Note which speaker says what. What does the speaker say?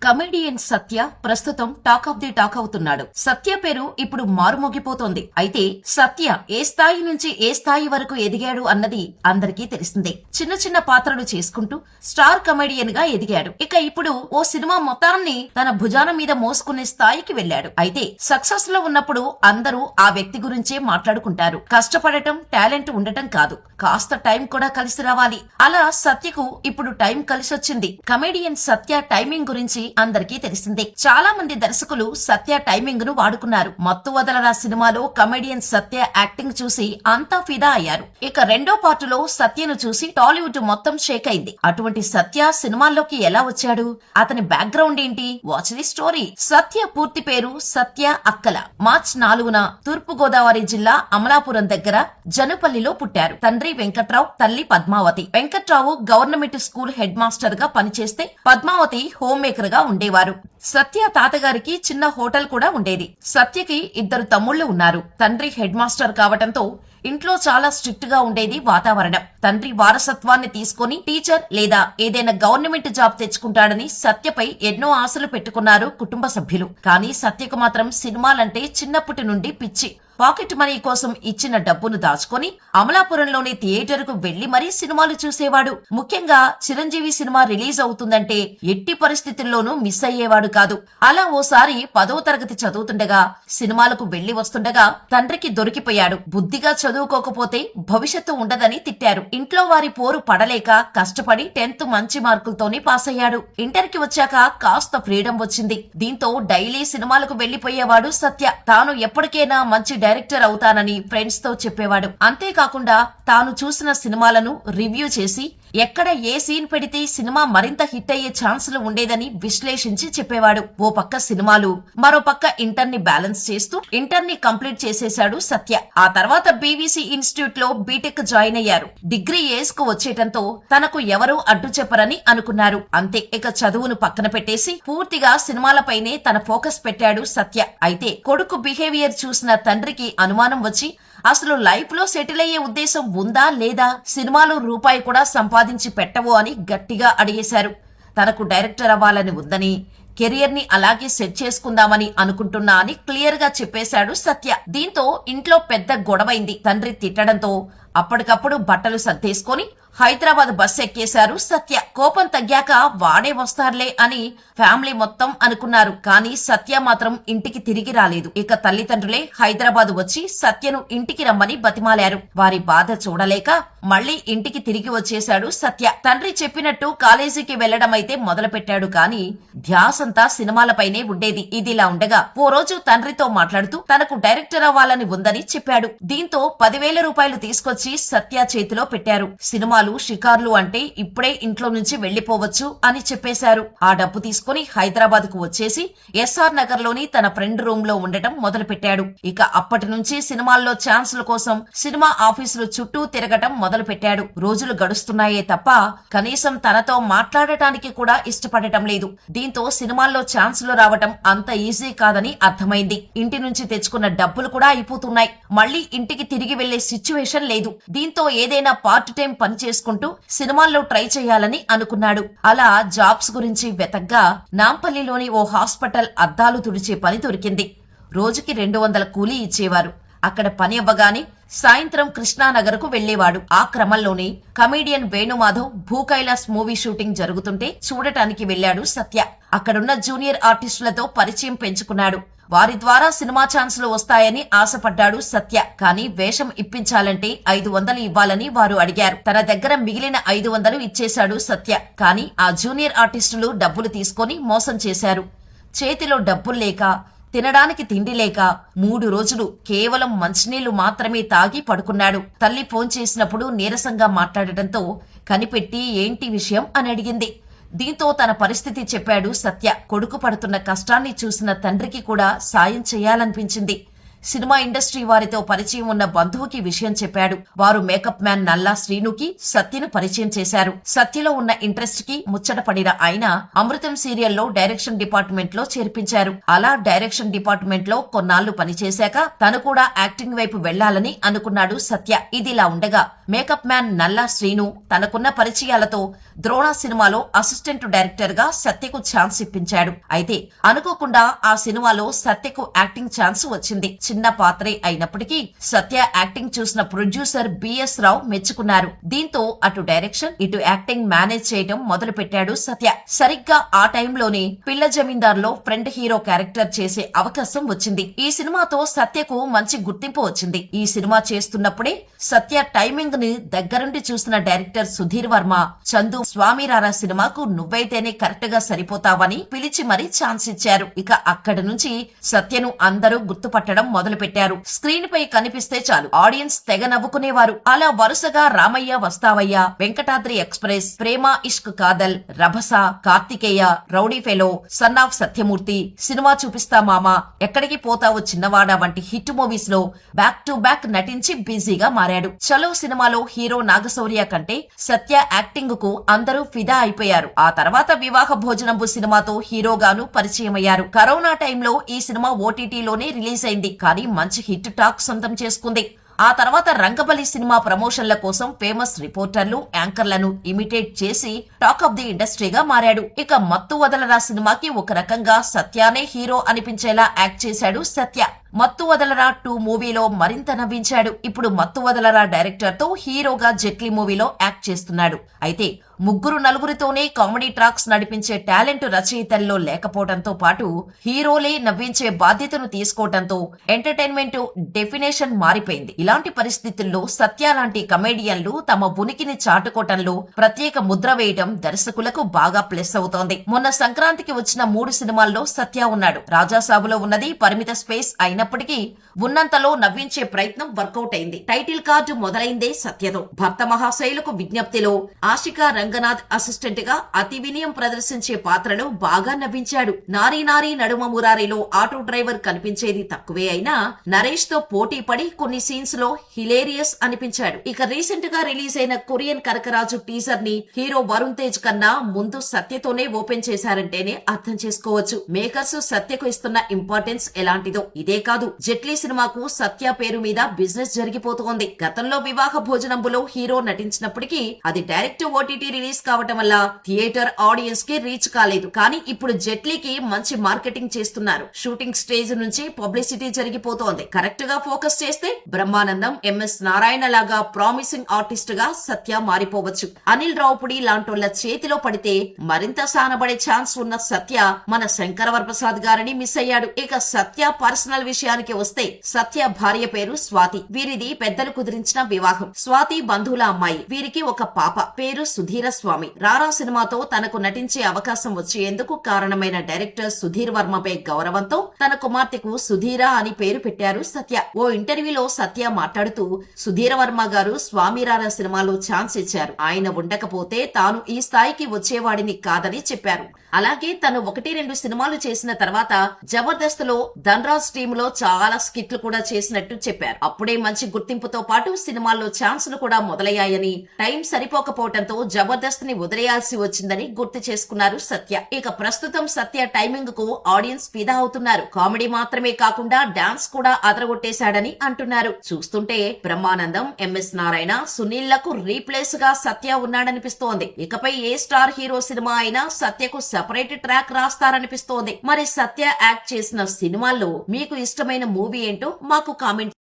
Speaker 1: Comedian సత్య ప్రస్తుతం talk of the talk అవుతున్నాడు. సత్య పేరు ఇప్పుడు మారుమోగిపోతోంది. అయితే సత్య ఏ స్థాయి నుంచి ఏ స్థాయి వరకు ఎదిగాడు అన్నది అందరికీ తెలిసిందే. చిన్న చిన్న పాత్రలు చేసుకుంటూ స్టార్ కమెడియన్ గా ఎదిగాడు. ఇక ఇప్పుడు ఓ సినిమా మొత్తాన్ని తన భుజాన మీద మోసుకునే స్థాయికి వెళ్లాడు. అయితే సక్సెస్ లో ఉన్నప్పుడు అందరూ ఆ వ్యక్తి గురించే మాట్లాడుకుంటారు. కష్టపడటం, టాలెంట్ ఉండటం కాదు, కాస్త టైం కూడా కలిసి రావాలి. అలా సత్యకు ఇప్పుడు టైం కలిసొచ్చింది. కమెడియన్ సత్య టైమింగ్ గురించి అందరికీ తెలిసిందే. చాలా మంది దర్శకులు సత్య టైమింగ్ ను వాడుకున్నారు. మత్తు వదలరా సినిమాలో కమెడియన్ సత్య యాక్టింగ్ చూసి అంతా ఫిదా అయ్యారు. ఇక రెండో పార్టులో సత్యను చూసి టాలీవుడ్ మొత్తం షేక్ అయింది. అటువంటి సత్య సినిమాల్లోకి ఎలా వచ్చాడు? అతని బ్యాక్గ్రౌండ్ ఏంటి? Watch the story. సత్య పూర్తి పేరు సత్య అక్కల. మార్చి 4న తూర్పు గోదావరి జిల్లా అమలాపురం దగ్గర జనుపల్లిలో పుట్టారు. తండ్రి వెంకట్రావు, తల్లి Padmavathi. Venkatrao government school head master గా పనిచేస్తే పద్మావతి హోమ్ మేకర్ గా ఉండేవారు. సత్య తాతగారికి చిన్న హోటల్ కూడా ఉండేది. సత్యకి 2 తమ్ముళ్లు ఉన్నారు. తండ్రి హెడ్ మాస్టర్ కావటంతో ఇంట్లో చాలా స్ట్రిక్ట్ గా ఉండేది వాతావరణం. తండ్రి వారసత్వాన్ని తీసుకుని టీచర్ లేదా ఏదైనా గవర్నమెంట్ జాబ్ తెచ్చుకుంటాడని సత్యపై ఎన్నో ఆశలు పెట్టుకున్నారు కుటుంబ సభ్యులు. కానీ సత్యకు మాత్రం సినిమాలంటే చిన్నప్పటి నుండి పిచ్చి. పాకెట్ మనీ కోసం ఇచ్చిన డబ్బును దాచుకొని అమలాపురంలోని థియేటర్ కు వెళ్లి మరీ సినిమాలు చూసేవాడు. ముఖ్యంగా చిరంజీవి సినిమా రిలీజ్ అవుతుందంటే ఎట్టి పరిస్థితుల్లోనూ మిస్ అయ్యేవాడు కాదు. అలా ఓసారి 10వ తరగతి చదువుతుండగా సినిమాలకు వెళ్లి వస్తుండగా తండ్రికి దొరికిపోయాడు. బుద్ధిగా చదువుకోకపోతే భవిష్యత్తు ఉండదని తిట్టారు. ఇంట్లో వారి పోరు పడలేక కష్టపడి 10th మంచి మార్కులతోనే పాస్ అయ్యాడు. ఇంటర్ కి వచ్చాక కాస్త ఫ్రీడమ్ వచ్చింది. దీంతో డైలీ సినిమాలకు వెళ్లిపోయేవాడు సత్య. తాను ఎప్పటికైనా మంచి డైరెక్టర్ అవుతానని ఫ్రెండ్స్ తో చెప్పేవాడు. అంతేకాకుండా తాను చూసిన సినిమాలను రివ్యూ చేసి ఎక్కడ ఏ సీన్ పెడితే సినిమా మరింత హిట్ అయ్యే ఛాన్సులు ఉండేదని విశ్లేషించి చెప్పేవాడు. ఓ పక్క సినిమాలు, మరో పక్క ఇంటర్ ని బ్యాలెన్స్ చేస్తూ ఇంటర్ ని కంప్లీట్ చేసేశాడు సత్య. ఆ తర్వాత బీవీసీ ఇన్స్టిట్యూట్ లో బీటెక్ జాయిన్ అయ్యారు. డిగ్రీ ఏజ్ కు వచ్చేయటంతో తనకు ఎవరూ అడ్డు చెప్పరని అనుకున్నారు. అంతే, ఇక చదువును పక్కన పెట్టేసి పూర్తిగా సినిమాలపైనే తన ఫోకస్ పెట్టాడు సత్య. అయితే కొడుకు బిహేవియర్ చూసిన తండ్రికి అనుమానం వచ్చి అసలు లైఫ్ లో సెటిల్ అయ్యే ఉద్దేశం ఉందా లేదా, సినిమాలు రూపాయి కూడా సంపాదించి పెట్టవు అని గట్టిగా అడిగేశారు. తనకు డైరెక్టర్ అవ్వాలని ఉందని, కెరియర్ ని అలాగే సెట్ చేసుకుందామని అనుకుంటున్నా అని క్లియర్ గా చెప్పేశాడు సత్య. దీంతో ఇంట్లో పెద్ద గొడవైంది. తండ్రి తిట్టడంతో అప్పటికప్పుడు బట్టలు సర్దేసుకొని హైదరాబాద్ బస్ ఎక్కేశారు సత్య. కోపం తగ్గాక వాడే వస్తారులే అని ఫ్యామిలీ మొత్తం అనుకున్నారు. కానీ సత్య మాత్రం ఇంటికి తిరిగి రాలేదు. ఇక తల్లిదండ్రులే హైదరాబాద్ వచ్చి సత్యను ఇంటికి రమ్మని బతిమాలారు. వారి బాధ చూడలేక మళ్లీ ఇంటికి తిరిగి వచ్చేశాడు సత్య. తండ్రి చెప్పినట్టు కాలేజీకి వెళ్లడం అయితే మొదలు పెట్టాడు. కానీ ధ్యాసంతా సినిమాలపైనే ఉండేది. ఇదిలా ఉండగా ఓ రోజు తండ్రితో మాట్లాడుతూ తనకు డైరెక్టర్ అవ్వాలని ఉందని చెప్పాడు. దీంతో 10,000 రూపాయలు తీసుకొచ్చి సత్య చేతిలో పెట్టారు. సినిమాలు, షికార్లు అంటే ఇప్పుడే ఇంట్లో నుంచి వెళ్లిపోవచ్చు అని చెప్పేశారు. ఆ డబ్బు తీసుకుని హైదరాబాద్ కు వచ్చేసి ఎస్ఆర్ నగర్ లోని తన ఫ్రెండ్ రూమ్ లో ఉండటం మొదలు పెట్టాడు. ఇక అప్పటి నుంచి సినిమాల్లో ఛాన్సుల కోసం సినిమా ఆఫీసులు చుట్టూ తిరగటం మొదలు పెట్టాడు. రోజులు గడుస్తున్నాయే తప్ప కనీసం తనతో మాట్లాడటానికి కూడా ఇష్టపడటం లేదు. దీంతో సినిమాల్లో ఛాన్సులు రావటం అంత ఈజీ కాదని అర్థమైంది. ఇంటి నుంచి తెచ్చుకున్న డబ్బులు కూడా అయిపోతున్నాయి. మళ్లీ ఇంటికి తిరిగి వెళ్లే సిచ్యువేషన్ లేదు. దీంతో ఏదైనా పార్ట్ టైం పని చేసుకుంటూ సినిమాల్లో ట్రై చేయాలని అనుకున్నాడు. అలా జాబ్స్ గురించి వెతగ్గా నాంపల్లిలోని ఓ హాస్పిటల్ అద్దాలు తుడిచే పని దొరికింది. రోజుకి 200 కూలీ ఇచ్చేవారు. అక్కడ పని అవ్వగానే సాయంత్రం కృష్ణానగర్ కు వెళ్లేవాడు. ఆ క్రమంలోనే comedian Venumadhav Bhookailas movie shooting జరుగుతుంటే చూడటానికి వెళ్లాడు సత్య. అక్కడున్న జూనియర్ ఆర్టిస్టులతో పరిచయం పెంచుకున్నాడు. వారి ద్వారా సినిమా ఛాన్సులు వస్తాయని ఆశపడ్డాడు సత్య. కానీ వేషం ఇప్పించాలంటే 500 ఇవ్వాలని వారు అడిగారు. తన దగ్గర మిగిలిన 500 ఇచ్చేశాడు సత్య. కానీ ఆ జూనియర్ ఆర్టిస్టులు డబ్బులు తీసుకొని మోసం చేశారు. చేతిలో డబ్బులు లేక, తినడానికి తిండి లేక 3 రోజులు కేవలం మంచినీళ్లు మాత్రమే తాగి పడుకున్నాడు. తల్లి ఫోన్ చేసినప్పుడు నీరసంగా మాట్లాడటంతో కనిపెట్టి ఏంటి విషయం అని అడిగింది. దీంతో తన పరిస్థితి చెప్పాడు సత్య. కొడుకు పడుతున్న కష్టాన్ని చూసిన తండ్రికి కూడా సాయం చేయాలనిపించింది. సినిమా ఇండస్ట్రీ వారితో పరిచయం ఉన్న బంధువుకి విషయం చెప్పాడు. వారు మేకప్ మ్యాన్ నల్లా శ్రీనుకి సత్యను పరిచయం చేశారు. సత్యలో ఉన్న ఇంట్రెస్ట్ కి ముచ్చట పడిన ఆయన అమృతం సీరియల్లో డైరెక్షన్ డిపార్ట్మెంట్ లో చేర్పించారు. అలా డైరెక్షన్ డిపార్ట్మెంట్ లో కొన్నాళ్లు పనిచేశాక తను కూడా యాక్టింగ్ వైపు వెళ్లాలని అనుకున్నాడు సత్య. ఇదిలా ఉండగా మేకప్ మ్యాన్ నల్లా శ్రీను తనకున్న పరిచయాలతో ద్రోణ సినిమాలో అసిస్టెంట్ డైరెక్టర్ గా సత్యకు ఛాన్స్ ఇప్పించాడు. అయితే అనుకోకుండా ఆ సినిమాలో సత్యకు యాక్టింగ్ ఛాన్స్ వచ్చింది. చిన్న పాత్రే అయినప్పటికీ సత్య యాక్టింగ్ చూసిన ప్రొడ్యూసర్ బిఎస్ రావు మెచ్చుకున్నారు. దీంతో అటు డైరెక్షన్ ఇటు యాక్టింగ్ మేనేజ్ చేయడం మొదలు పెట్టాడు సత్య. సరిగ్గా ఆ టైంలోనే పిల్ల జమీందార్ లో ఫ్రెండ్ హీరో క్యారెక్టర్ చేసే అవకాశం వచ్చింది. ఈ సినిమాతో సత్యకు మంచి గుర్తింపు వచ్చింది. ఈ సినిమా చేస్తున్నప్పుడే సత్య టైమింగ్ ని దగ్గరుండి చూసిన డైరెక్టర్ సుధీర్ వర్మ చందు స్వామిరారా సినిమాకు నువ్వైతేనే కరెక్ట్ గా సరిపోతావని పిలిచి మరీ ఛాన్స్ ఇచ్చారు. ఇక అక్కడి నుంచి సత్యను అందరూ గుర్తుపట్టడం మొదలు పెట్టారు. స్క్రీన్ పై కనిపిస్తే చాలు ఆడియన్స్ తెగ నవ్వుకునేవారు. అలా వరుసగా Ramayya Vastavayya, Venkatadri express, Prema Ishq Kaadhal, Rabhasa, Karthikeya, rowdy fellow, son of Satyamurthy, cinema Chupistha Mama, Ekkadiki Pothavu Chinnavada వంటి హిట్ మూవీస్ లో బ్యాక్ టు బ్యాక్ నటించి బిజీగా మారాడు. చలో సినిమాలో హీరో నాగశౌర్య కంటే సత్య యాక్టింగ్ కు అందరూ ఫిదా అయిపోయారు. ఆ తర్వాత వివాహ భోజనంబు సినిమాతో హీరోగాను పరిచయమయ్యారు. కరోనా టైంలో ఈ సినిమా ఓటీటీలోనే రిలీజ్ అయింది. కానీ మంచి హిట్ టాక్ సొంతం చేసుకుంది. ఆ తర్వాత రంగబలి సినిమా ప్రమోషన్ల కోసం ఫేమస్ రిపోర్టర్లు, యాంకర్లను ఇమిటేట్ చేసి టాక్ ఆఫ్ ది ఇండస్ట్రీగా మారాడు. ఇక మత్తు వదలరా సినిమాకి ఒక రకంగా సత్యానే హీరో అనిపించేలా యాక్ట్ చేశాడు సత్య. మత్తు వదలరా 2 మూవీలో మరింత నవ్వించాడు. ఇప్పుడు మత్తు వదలరా డైరెక్టర్ తో హీరోగా జెట్లీ మూవీలో యాక్ట్ చేస్తున్నాడు. అయితే ముగ్గురు నలుగురితోనే కామెడీ ట్రాక్స్ నడిపించే టాలెంట్ రచయితల్లో లేకపోవడంతో పాటు హీరోలే నవ్వించే బాధ్యతను తీసుకోవడంతో ఎంటర్టైన్మెంట్ డెఫినేషన్ మారిపోయింది. ఇలాంటి పరిస్థితుల్లో సత్య లాంటి కమేడియన్లు తమ ఉనికిని చాటుకోవటంలో ప్రత్యేక ముద్ర వేయడం దర్శకులకు బాగా ప్లస్ అవుతోంది. మొన్న సంక్రాంతికి వచ్చిన 3 సినిమాల్లో సత్య ఉన్నాడు. రాజాసాబులో ఉన్నది పరిమిత స్పేస్ అయినప్పటికీ ఉన్నంతలో నవ్వించే ప్రయత్నం వర్కౌట్ అయింది. టైటిల్ కార్డు మొదలైందే సత్యతో. భక్త మహాశైలకు విజ్ఞప్తిలో ఆశికా రంగనాథ్ అసిస్టెంట్ గా అతి వినయం ప్రదర్శించే పాత్రలో బాగా నవ్వించాడు. నారీ నారీ నడుమ మురారిలో ఆటో డ్రైవర్ కనిపించేది తక్కువే అయినా నరేష్ తో పోటీ పడి కొన్ని సీన్స్ లో హిలేరియస్ అనిపించాడు. ఇక రీసెంట్ గా రిలీజ్ అయిన కొరియన్ కనకరాజు టీజర్ ని హీరో వరుణ్ తేజ్ కన్నా ముందు సత్యతోనే ఓపెన్ చేశారంటేనే అర్థం చేసుకోవచ్చు మేకర్స్ సత్యకు ఇస్తున్న ఇంపార్టెన్స్ ఎలాంటిదో. ఇదే కాదు, జెట్లీ సినిమాకు సత్య పేరు మీద బిజినెస్ జరిగిపోతోంది. గతంలో వివాహ భోజనంబులో హీరో నటించినప్పటికీ అది డైరెక్ట్ ఓటీటీ రిలీజ్ కావటం వల్ల థియేటర్ ఆడియన్స్ కి రీచ్ కాలేదు. కానీ ఇప్పుడు జెట్లీకి మంచి మార్కెటింగ్ చేస్తున్నారు. షూటింగ్ స్టేజ్ నుంచి పబ్లిసిటీ జరిగిపోతోంది. కరెక్ట్ గా ఫోకస్ చేస్తే బ్రహ్మానందం, ఎంఎస్ నారాయణ లాగా ప్రామిసింగ్ ఆర్టిస్ట్ గా సత్య మారిపోవచ్చు. అనిల్ రావుపుడి లాంటోళ్ల చేతిలో పడితే మరింత సానబడే ఛాన్స్ ఉన్న సత్య మన శంకరవరప్రసాద్ గారిని మిస్ అయ్యాడు. ఇక సత్య పర్సనల్ విషయానికి వస్తే సత్య భార్య పేరు స్వాతి. వీరిది పెద్దలు కుదిరించిన వివాహం. స్వాతి బంధువుల అమ్మాయి. వీరికి ఒక పాప పేరు సుధీర స్వామి. రారా సినిమాతో తనకు నటించే అవకాశం వచ్చేందుకు కారణమైన డైరెక్టర్ సుధీర్ వర్మపై గౌరవంతో తన కుమార్తెకు సుధీర అని పేరు పెట్టారు సత్య. ఓ ఇంటర్వ్యూలో సత్య మాట్లాడుతూ సుధీర వర్మ గారు స్వామిరారా సినిమాలో ఛాన్స్ ఇచ్చారు. ఆయన ఉండకపోతే తాను ఈ స్థాయికి వచ్చేవాడిని కాదని చెప్పారు. అలాగే తను 1-2 సినిమాలు చేసిన తర్వాత జబర్దస్త్ లో ధనరాజ్ టీమ్ లో చాలా స్కిట్లు కూడా చేసినట్టు చెప్పారు. అప్పుడే మంచి గుర్తింపుతో పాటు సినిమాల్లో ఛాన్సులు కూడా మొదలయ్యాయని, టైం సరిపోకపోవడంతో జబర్దస్త్ ని వదిలేయాల్సి వచ్చిందని గుర్తు చేసుకున్నారు సత్య. ఇక ప్రస్తుతం సత్య టైమింగ్ కు ఆడియన్స్ ఫిదా అవుతున్నారు. కామెడీ మాత్రమే కాకుండా డాన్స్ కూడా అదరగొట్టేశాడని అంటున్నారు. చూస్తుంటే బ్రహ్మానందం, ఎంఎస్ నారాయణ, సునీల్ లకు రీప్లేస్ గా సత్య ఉన్నాడనిపిస్తోంది. ఇకపై ఏ స్టార్ హీరో సినిమా అయినా సత్యకు సెపరేట్ ట్రాక్ రాస్తారనిపిస్తోంది. మరి సత్య యాక్ట్ చేసిన సినిమాల్లో మీకు ఇష్టమైన మూవీ ఏంటో మాకు కామెంట్